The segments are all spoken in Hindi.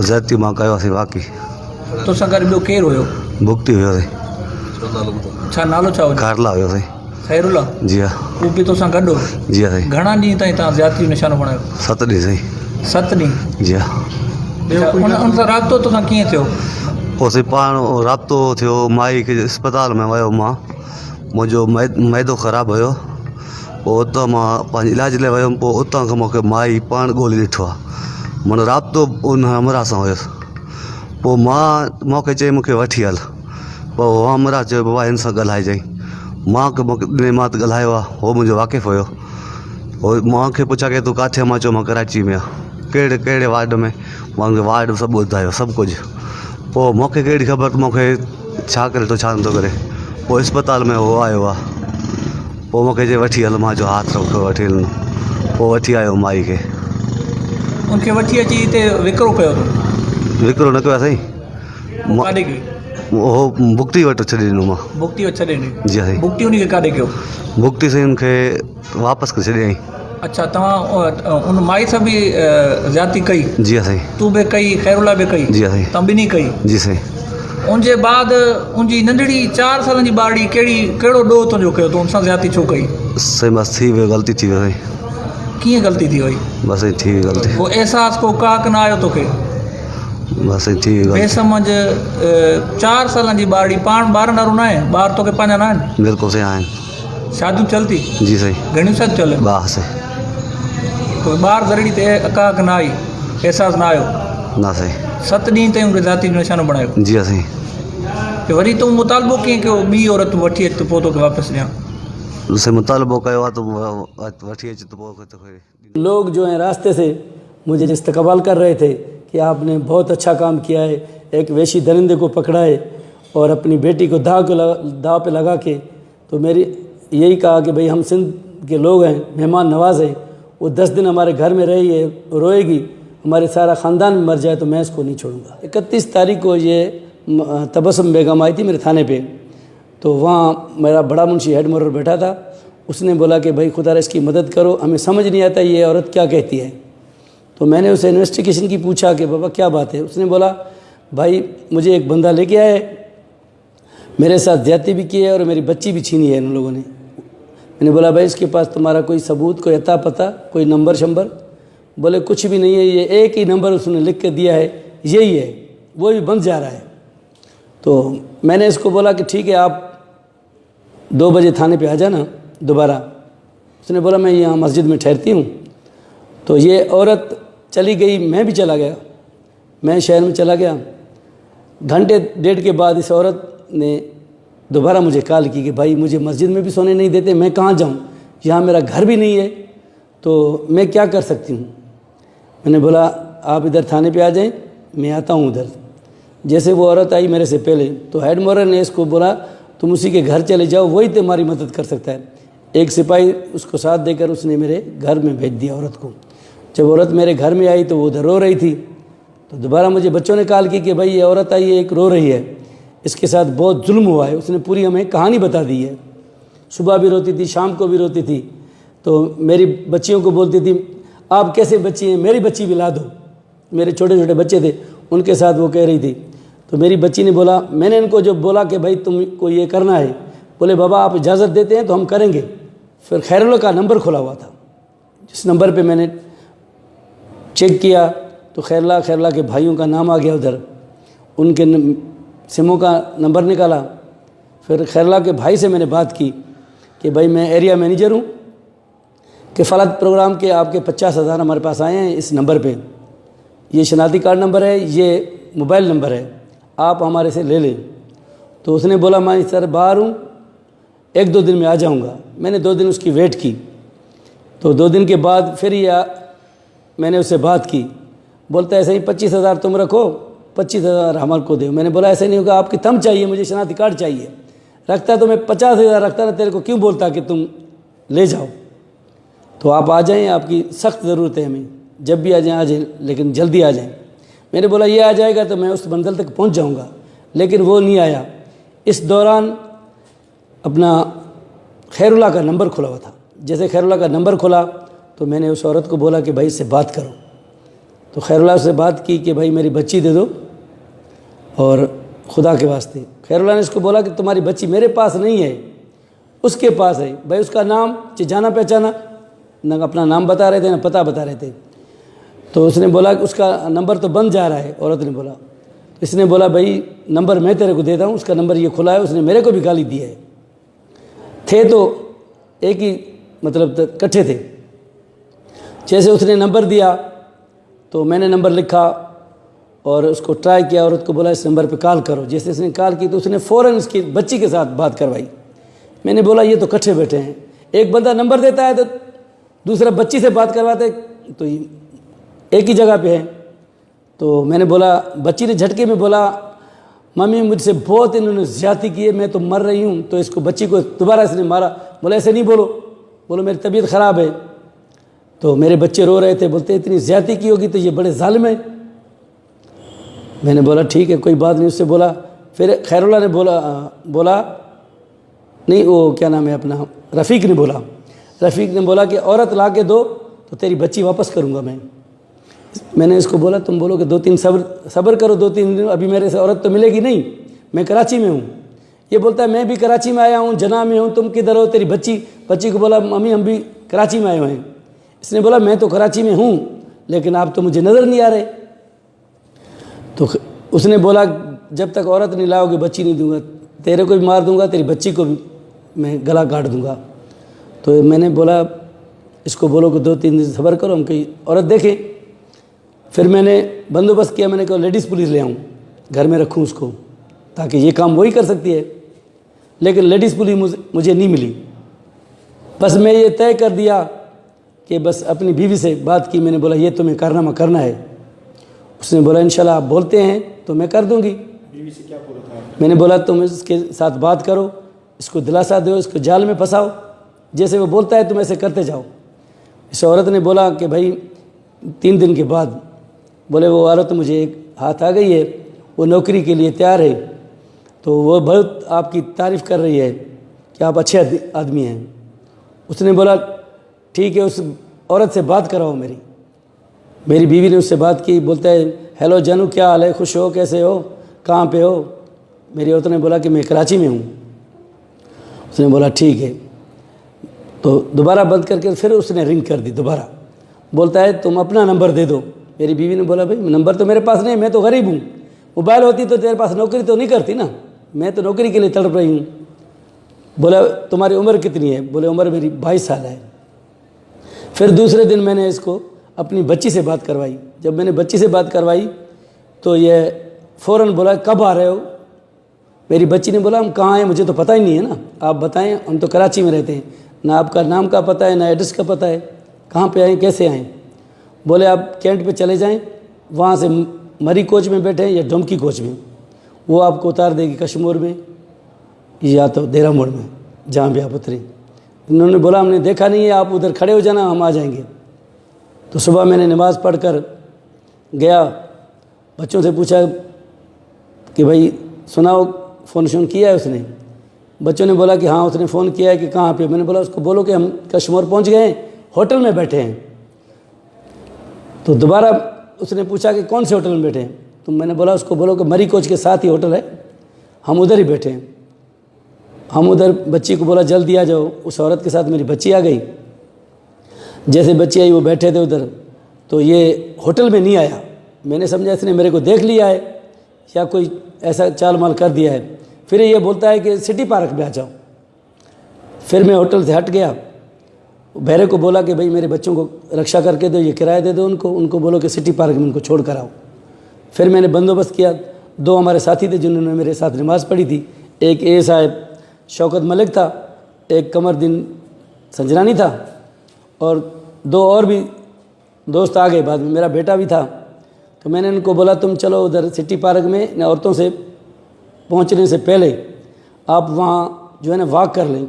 ज़ाती मां कयोसीं बाक़ी तोसां गॾु ॿियो केरु हुयो? भुगती हुयोसीं, छा नालो छा हुयो? कारला हुयोसीं। ख़ैरुल्ला? जी हा। उहो बि तोसां गॾु हो? जी हा साईं। घणा ॾींहं ताईं तव्हां ज़्यादती जो निशानो बणायो? 7 ॾींहं साईं। 7 ॾींहं? जी हा। अच्छा, उन सां राब्तो तोसां कीअं थियो? पोइ पाण राब्तो थियो, माई खे अस्पताल में वियो मां, मुंहिंजो मैदो ख़राबु हुयो, पोइ उतां मां पंहिंजे इलाज लाइ वियुमि। पोइ उतां खां मूंखे माई पाण ॻोल्हे ॾिठो आहे, माना राब्तो उन हमरा सां हुयुसि। पोइ मां मूंखे चई मूंखे वठी हल, पोइ हमरा चयो बाबा हिन सां ॻाल्हाइजांइ। मां मां त ॻाल्हायो आहे, उहो मुंहिंजो वाक़िफ़ु हुयो। उहो मूंखे पुछा की तूं किथे? मां चयो मां कराची में आहे। कहिड़े कहिड़े वार्ड में? मां वार्ड सभु ॿुधायो, सभु कुझु। पोइ मूंखे कहिड़ी ख़बर त मूंखे छा करे थो छा नथो करे। पोइ अस्पताल में उहो आयो आहे, पोइ मूंखे चई वठी हल, मां जो हाथ रखो वठी हलंदुमि। पोइ वठी आयो माई खे। उनखे वठी अची हिते विकिरो कयो? विकिरो न कयो आहे साईं, काॾे कयो? उहो भुगती वटि छॾे ॾिनो मां। भुगती वटि छॾे ॾिनी? जी साईं। भुगती उनखे काॾे कयो? भुगती साईं उनखे वापसि करे छॾियईं। अच्छा, तव्हां उन माई सां बि ज़्यादती कई? जी साईं। तूं बि कई, ख़ैरुल्ला बि कई? जी साईं। तव्हां ॿिन्ही कई? जी साईं। उनजे बाद उनजी नंढड़ी 4 सालनि जी ॿारड़ी कहिड़ो ॾोह तुंहिंजो कयो? तूं उनसां ज़्यादती छो कई? साईं बसि थी वियो, ग़लती थी वई साईं। कीअं ग़लती थी वई? बसि साईं थी वई ग़लती। पोइ अहसासु को काक न आयो तोखे? बसि साईं थी वई ग़लती। बेसमझ 4 सालनि जी ॿारड़ी, पाण ॿार नारो न आहे? ॿार तोखे पंहिंजा न आहिनि? बिल्कुलु साईं आहिनि। शादियूं चल थी? जी साईं। घणियूं शादियूं चल? वाह साईं। तो ॿार ज़रड़ी ते काक न आई, अहसासु न आयो? ना साईं। 7 ॾींहं ताईं उनखे ज़ाती जो निशानो बणायो? जी साईं। वरी तूं मुतालबो कीअं कयो ॿी औरत वठी अच त पोइ तोखे वापसि ॾियां? साईं मुतालबो कयो आहे त वठी अच त पोइ। लोग जो हैं रास्ते से मुझे इस्तकबाल कर रहे थे कि आपने बहुत अच्छा काम किया है, एक वैशी दरिंदे को पकड़ा है और अपनी बेटी को दाव पे लगा के। तो मेरी यही कहा कि भाई हम सिंध के लोग हैं, मेहमान नवाज हैं, वो 10 दिन हमारे घर में रही है, रोएगी, हमारे सारा ख़ानदान में मर जाए तो मैं इसको नहीं छोड़ूंगा। 31 तारीख को ये तबस्सुम बेगम आई थी मेरे थाने पे, तो वहाँ मेरा बड़ा मुंशी हेड मोहर्रर बैठा था। उसने बोला कि भाई खुदा इसकी मदद करो, हमें समझ नहीं आता ये औरत क्या कहती है। तो मैंने उसे इन्वेस्टिगेशन की पूछा कि बाबा क्या बात है। उसने बोला भाई मुझे एक बंदा लेके आया है, मेरे साथ ज़्यादती भी की है और मेरी बच्ची भी छीनी है इन लोगों ने। मैंने बोला भाई इसके पास तुम्हारा कोई सबूत, कोई अता पता, कोई नंबर शंबर? बोले कुछ भी नहीं है, ये एक ही नंबर उसने लिख के दिया है, यही है, वो भी बंद जा रहा है। तो मैंने इसको बोला कि ठीक है आप 2 बजे थाने पे आ जाना दोबारा। उसने बोला मैं यहाँ मस्जिद में ठहरती हूँ। तो ये औरत चली गई, मैं भी चला गया, मैं शहर में चला गया। घंटे 1.5 के बाद इस औरत ने दोबारा मुझे कॉल की कि भाई मुझे मस्जिद में भी सोने नहीं देते, मैं कहाँ जाऊँ, यहाँ मेरा घर भी नहीं है, तो मैं क्या कर सकती हूँ। मैंने बोला आप इधर थाने पे आ जाएं, मैं आता हूँ उधर। जैसे वो औरत आई मेरे से पहले, तो हेड मोहर्रर ने इसको बोला तुम उसी के घर चले जाओ, वही तुम्हारी मदद कर सकता है। एक सिपाही उसको साथ देकर उसने मेरे घर में भेज दिया औरत को। जब औरत मेरे घर में आई तो वो उधर रो रही थी। तो दोबारा मुझे बच्चों ने कॉल की कि भाई ये औरत आई है, एक रो रही है, इसके साथ बहुत जुल्म हुआ है। उसने पूरी हमें कहानी बता दी है, सुबह भी रोती थी, शाम को भी रोती थी। तो मेरी बच्चियों को बोलती थी आप कैसे बच्ची हैं, मेरी बच्ची भी ला दो। मेरे छोटे छोटे बच्चे थे, उनके साथ वो कह रही थी। तो मेरी बच्ची ने बोला, मैंने इनको जब बोला कि भाई तुमको ये करना है, बोले बाबा आप इजाज़त देते हैं तो हम करेंगे। फिर खैरुल्ला का नंबर खुला हुआ था, जिस नंबर पे मैंने चेक किया तो खैरुल्ला के भाइयों का नाम आ गया उधर। उनके सिमों का नंबर निकाला। फिर खैरुल्ला के भाई से मैंने बात की कि भाई मैं एरिया मैनेजर हूँ, कि फ़लात प्रोग्राम के आपके 50,000 हमारे पास आए हैं इस नंबर पे, ये शनाख्ती कार्ड नंबर है, ये मोबाइल नंबर है, आप हमारे से ले लें। तो उसने बोला मैं सर बाहर हूँ, 1-2 दिन में आ जाऊँगा। मैंने 2 दिन उसकी वेट की। तो 2 दिन के बाद फिर ये मैंने उससे बात की। बोलता है ऐसे ही 25,000 तुम रखो, 25,000 हमारे को दो। मैंने बोला ऐसे नहीं होगा, आपकी थंब चाहिए, मुझे शनाख्ती कार्ड चाहिए। रखता तो मैं 50,000 रखता ना, तेरे को क्यों बोलता कि तुम ले जाओ। तो आप आ जाएं, आपकी सख्त ज़रूरत है हमें, जब भी आ जाएं, लेकिन जल्दी आ जाएं। मैंने बोला ये आ जाएगा तो मैं उस मंजिल तक पहुंच जाऊंगा, लेकिन वो नहीं आया। इस दौरान अपना खैरुल्ला का नंबर खुला हुआ था। जैसे खैरुल्ला का नंबर खुला तो मैंने उस औरत को बोला कि भाई इससे बात करो। तो खैरुल्लाह से बात की कि भाई मेरी बच्ची दे दो और खुदा के वास्ते। खैरुल्लाह ने इसको बोला कि तुम्हारी बच्ची मेरे पास नहीं है, उसके पास है। भाई उसका नाम जाना पहचाना, न अपना नाम बता रहे थे ना पता बता रहे थे। तो उसने बोला कि उसका नंबर तो बंद जा रहा है। औरत ने बोला, इसने बोला भाई नंबर मैं तेरे को देता हूँ, उसका नंबर ये खुला है, उसने मेरे को भी गाली दी है। थे तो एक ही मतलब इकट्ठे थे। जैसे उसने नंबर दिया तो मैंने नंबर लिखा और उसको ट्राई किया, औरत को बोला इस नंबर पे कॉल करो। जैसे इसने कॉल की तो उसने फ़ौरन इसकी बच्ची के साथ बात करवाई। मैंने बोला ये तो इकट्ठे बैठे हैं, एक बंदा नंबर देता है तो दूसरा बच्ची से बात करवाते, तो एक ही जगह पे है। तो मैंने बोला, बच्ची ने झटके में बोला मम्मी मुझसे बहुत इन्होंने ज़्यादती की है, मैं तो मर रही हूँ। तो इसको बच्ची को दोबारा इसने मारा। बोला ऐसे नहीं बोलो, बोलो मेरी तबीयत ख़राब है। तो मेरे बच्चे रो रहे थे, बोलते इतनी ज़्यादती की होगी तो ये बड़े ज़ालिम है। मैंने बोला ठीक है कोई बात नहीं। उससे बोला, फिर खैरुल्लाह ने बोला नहीं, वो क्या नाम है अपना, रफ़ीक ने बोला कि औरत ला के दो तो तेरी बच्ची वापस करूँगा मैं। मैंने इसको बोला तुम बोलो कि 2-3 सब्र करो, 2-3 दिन, अभी मेरे से औरत तो मिलेगी नहीं, मैं कराची में हूँ। ये बोलता है मैं भी कराची में आया हूँ, जना में हूँ, तुम किधर हो? तेरी बच्ची को बोला मम्मी हम भी कराची में आए हुए हैं। इसने बोला मैं तो कराची में हूँ लेकिन आप तो मुझे नज़र नहीं आ रहे। तो उसने बोला जब तक औरत नहीं लाओगे बच्ची नहीं दूंगा, तेरे को भी मार दूंगा, तेरी बच्ची को भी मैं गला काट दूंगा। तो मैंने बोला इसको बोलो कि 2-3 दिन सब्र करो, हम कहीं औरत देखें। फिर मैंने बंदोबस्त किया, मैंने कहा लेडीज़ पुलिस ले आऊँ, घर में रखूँ उसको, ताकि ये काम वही कर सकती है। लेकिन लेडीज़ पुलिस मुझे नहीं मिली। बस मैं ये तय कर दिया कि बस अपनी बीवी से बात की। मैंने बोला ये तुम्हें कारनामा करना है। उसने बोला इंशाल्लाह आप बोलते हैं तो मैं कर दूंगी। बीवी से क्या बोला था? मैंने बोला तुम इसके साथ बात करो, इसको दिलासा दो, इसको जाल में फंसाओ, जैसे वो बोलता है तुम ऐसे करते जाओ। इस औरत ने बोला कि भाई 3 दिन के बाद बोले वो औरत मुझे एक हाथ आ गई है, वो नौकरी के लिए तैयार है, तो वो बहुत आपकी तारीफ़ कर रही है कि आप अच्छे आदमी हैं। उसने बोला ठीक है, उस औरत से बात कराओ मेरी बीवी ने उससे बात की। बोलता है हेलो जानू क्या हाल है, खुश हो, कैसे हो, कहाँ पे हो? मेरी औरत ने बोला कि मैं कराची में हूँ। उसने बोला ठीक है। तो दोबारा बंद करके फिर उसने रिंग कर दी दोबारा। बोलता है तुम अपना नंबर दे दो। मेरी बीवी ने बोला भाई नंबर तो मेरे पास नहीं, मैं तो गरीब हूँ, मोबाइल होती तो तेरे पास नौकरी तो नहीं करती ना, मैं तो नौकरी के लिए तड़प रही हूँ। बोला तुम्हारी उम्र कितनी है? बोले उम्र मेरी 22 साल है। फिर दूसरे दिन मैंने इसको अपनी बच्ची से बात करवाई। जब मैंने बच्ची से बात करवाई तो ये फ़ौरन बोला कब आ रहे हो? मेरी बच्ची ने बोला हम कहाँ हैं, मुझे तो पता ही नहीं है ना, आप बताएं, हम तो कराची में रहते हैं, ना आपका नाम का पता है ना एड्रेस का पता है, कहाँ पे आएँ, कैसे आएँ? बोले आप कैंट पे चले जाएं, वहाँ से मरी कोच में बैठे या डोमकी कोच में, वो आपको उतार देगी कश्मीर में या तो देरा मोड़ में, जहाँ भी आप उतरे। उन्होंने बोला हमने देखा नहीं है, आप उधर खड़े हो जाना, हम आ जाएंगे। तो सुबह मैंने नमाज़ पढ़ कर गया, बच्चों से पूछा कि भाई सुनाओ फ़ोन शोन किया है उसने? बच्चों ने बोला कि हाँ उसने फ़ोन किया है। कि कहाँ पे? मैंने बोला उसको बोलो कि हम कश्मीर पहुँच गए हैं, होटल में बैठे हैं। तो दोबारा उसने पूछा कि कौन से होटल में बैठे हैं? तो मैंने बोला उसको बोलो कि मरी कोच के साथ ही होटल है, हम उधर ही बैठे हैं। हम उधर बच्ची को बोला जल्दी आ जाओ। उस औरत के साथ मेरी बच्ची आ गई। जैसे बच्ची आई वो बैठे थे उधर, तो ये होटल में नहीं आया। मैंने समझा इसने मेरे को देख लिया है या कोई ऐसा चाल माल कर दिया है। फिर ये बोलता है कि सिटी पार्क में आ जाओ। फिर मैं होटल से हट गया, बहरे को बोला कि भाई मेरे बच्चों को रक्षा करके दो, ये किराया दे दो उनको बोलो कि सिटी पार्क में उनको छोड़ कर आओ। फिर मैंने बंदोबस्त किया। 2 हमारे साथी थे जिन्होंने मेरे साथ नमाज़ पढ़ी थी। एक ए साहब शौकत मलिक था, एक कमरदीन संजरानी था, और 2 और भी दोस्त आ गए बाद में, मेरा बेटा भी था। तो मैंने उनको बोला तुम चलो उधर सिटी पार्क में, औरतों से पहुंचने से पहले आप वहाँ जो है ना वॉक कर लें।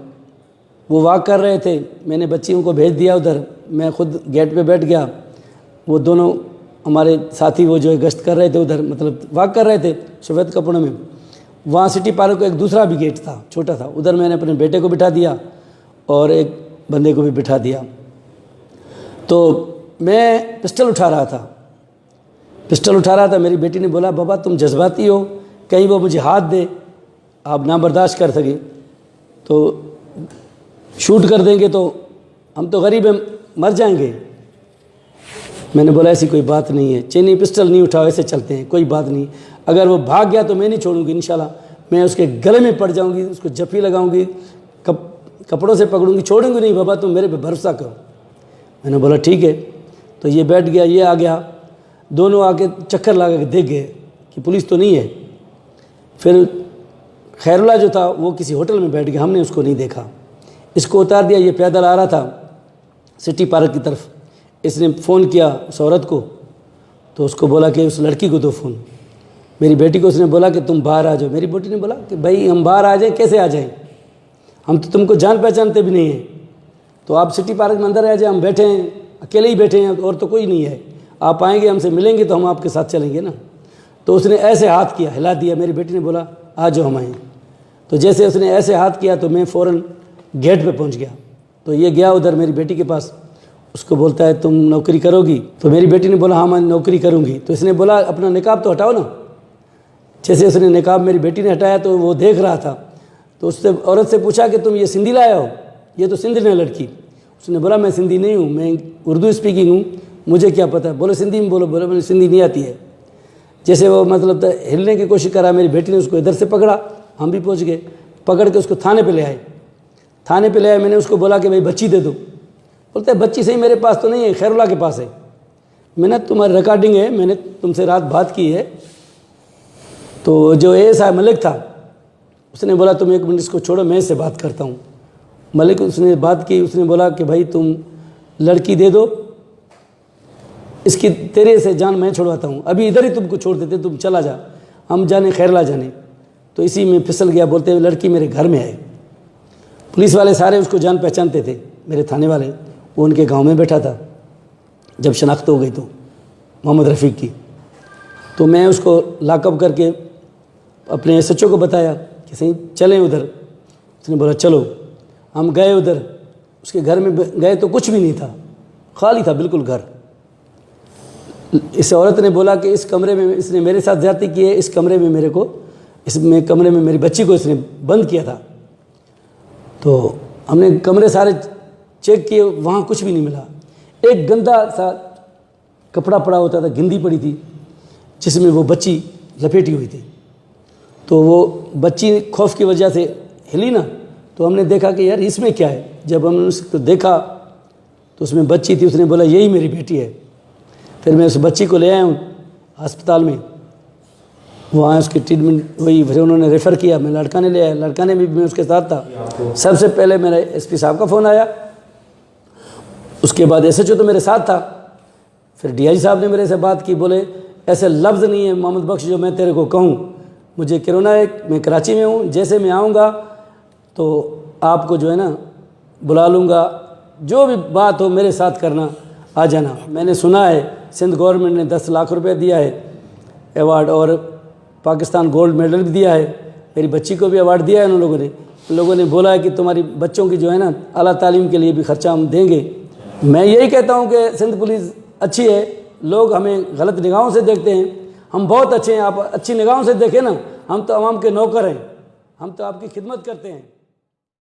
वो वॉक कर रहे थे, मैंने बच्चियों को भेज दिया उधर, मैं खुद गेट पे बैठ गया। वो दोनों हमारे साथी वो जो है गश्त कर रहे थे उधर, मतलब वॉक कर रहे थे सफ़ेद कपड़ों में। वहाँ सिटी पार्क का एक दूसरा भी गेट था, छोटा था, उधर मैंने अपने बेटे को बिठा दिया और एक बंदे को भी बिठा दिया। तो मैं पिस्टल उठा रहा था, पिस्टल उठा रहा था। मेरी बेटी ने बोला बाबा तुम जज्बाती हो, कहीं वो मुझे हाथ दे, आप ना बर्दाश्त कर सके तो शूट कर देंगे तो हम तो गरीब हैं, मर जाएंगे। मैंने बोला ऐसी कोई बात नहीं है, चेनी पिस्टल नहीं उठाओ, ऐसे चलते हैं, कोई बात नहीं। अगर वो भाग गया तो मैं नहीं छोड़ूंगी, इंशाल्लाह मैं उसके गले में पड़ जाऊंगी, उसको जफ्फी लगाऊंगी, कपड़ों से पकड़ूंगी, छोड़ूंगी नहीं। बाबा तुम मेरे पे भरोसा करो। मैंने बोला ठीक है। तो ये बैठ गया, ये आ गया, दोनों आके चक्कर लगा के देख गए कि पुलिस तो नहीं है। फिर खैरुल्लाह जो था वो किसी होटल में बैठ गया, हमने उसको नहीं देखा। इसको उतार दिया, ये पैदल आ रहा था सिटी पार्क की तरफ। इसने फ़ोन किया उस औरत को, तो उसको बोला कि उस लड़की को दो फ़ोन। मेरी बेटी को उसने बोला कि तुम बाहर आ जाओ। मेरी बेटी ने बोला कि भाई हम बाहर आ जाएं, कैसे आ जाएं, हम तो तुमको जान पहचानते भी नहीं हैं, तो आप सिटी पार्क में अंदर आ जाए, हम बैठे हैं, अकेले ही बैठे हैं और तो कोई नहीं है, आप आएंगे हमसे मिलेंगे तो हम आपके साथ चलेंगे ना। तो उसने ऐसे हाथ किया, हिला दिया। मेरी बेटी ने बोला आ जाओ हम आएँ। तो जैसे उसने ऐसे हाथ किया तो मैं फ़ौरन गेट पे पहुंच गया। तो ये गया उधर मेरी बेटी के पास, उसको बोलता है तुम नौकरी करोगी? तो मेरी बेटी ने बोला हाँ मैं नौकरी करूँगी। तो इसने बोला अपना निकाब तो हटाओ ना। जैसे उसने निकाब मेरी बेटी ने हटाया तो वो देख रहा था, तो उससे औरत से पूछा कि तुम ये सिंधी लाया हो? ये तो सिंधी है लड़की। उसने बोला मैं सिंधी नहीं हूँ, मैं उर्दू स्पीकिंग हूँ, मुझे क्या पता। बोलो सिंधी में बोलो। बोलो मुझे सिंधी नहीं आती है। जैसे वो मतलब हिलने की कोशिश करा, मेरी बेटी ने उसको इधर से पकड़ा, हम भी पहुँच गए, पकड़ के उसको थाने पे ले आए। थाने पे ले आए, मैंने उसको बोला कि भाई बच्ची दे दो। बोलते है बच्ची सही मेरे पास तो नहीं है, खैरुल्लाह के पास है। मैंने तुम्हारी रिकॉर्डिंग है, मैंने तुमसे रात बात की है। तो जो एएसआई मलिक था उसने बोला तुम एक मिनट इसको छोड़ो, मैं इससे बात करता हूँ। मलिक उसने बात की, उसने बोला कि भाई तुम लड़की दे दो, इसकी तेरे से जान मैं छुड़वाता हूँ, अभी इधर ही तुमको छोड़ देते, तुम चला जा, हम जाने खैरुल्लाह जाने। तो इसी में फिसल गया, बोलते हुए लड़की मेरे घर में है। पुलिस वाले सारे उसको जान पहचानते थे, मेरे थाने वाले। वो उनके गांव में बैठा था जब शनाख्त हो गई तो मोहम्मद रफ़ीक की। तो मैं उसको लॉकअप करके अपने एसएचओ को बताया कि सही चलें उधर। उसने बोला चलो। हम गए उधर, उसके घर में गए तो कुछ भी नहीं था, खाली था बिल्कुल घर। इस औरत ने बोला कि इस कमरे में इसने मेरे साथ ज़्यादती की है, इस कमरे में मेरे को, इसमें कमरे में मेरी बच्ची को इसने बंद किया था। तो हमने कमरे सारे चेक किए, वहाँ कुछ भी नहीं मिला। एक गंदा सा कपड़ा पड़ा होता था, गिंदी पड़ी थी जिसमें वो बच्ची लपेटी हुई थी। तो वो बच्ची खौफ की वजह से हिली ना, तो हमने देखा कि यार इसमें क्या है। जब हमने उसको देखा तो उसमें बच्ची थी। उसने बोला यही मेरी बेटी है। फिर मैं उस बच्ची को ले आया हूँ अस्पताल में, वहाँ उसकी ट्रीटमेंट हुई, फिर उन्होंने रेफ़र किया, मैं लड़का ने ले आया, लड़का ने भी मैं उसके साथ था। सबसे पहले मेरा एसपी साहब का फ़ोन आया, उसके बाद एसएचओ तो मेरे साथ था, फिर डीआईजी साहब ने मेरे से बात की, बोले ऐसे लफ्ज़ नहीं है मोहम्मद बख्श जो मैं तेरे को कहूँ, मुझे कोरोना है, मैं कराची में हूँ, जैसे मैं आऊँगा तो आपको जो है ना बुला लूँगा, जो भी बात हो मेरे साथ करना, आ जाना। मैंने सुना है सिंध गवर्नमेंट ने 10 लाख रुपए दिया है अवार्ड, और पाकिस्तान गोल्ड मेडल भी दिया है, मेरी बच्ची को भी अवार्ड दिया है उन लोगों ने बोला है कि तुम्हारी बच्चों की जो है ना आला तालीम के लिए भी ख़र्चा हम देंगे। मैं यही कहता हूँ कि सिंध पुलिस अच्छी है, लोग हमें गलत निगाहों से देखते हैं, हम बहुत अच्छे हैं, आप अच्छी निगाहों से देखें ना, हम तो आवाम के नौकर हैं, हम तो आपकी खिदमत करते हैं।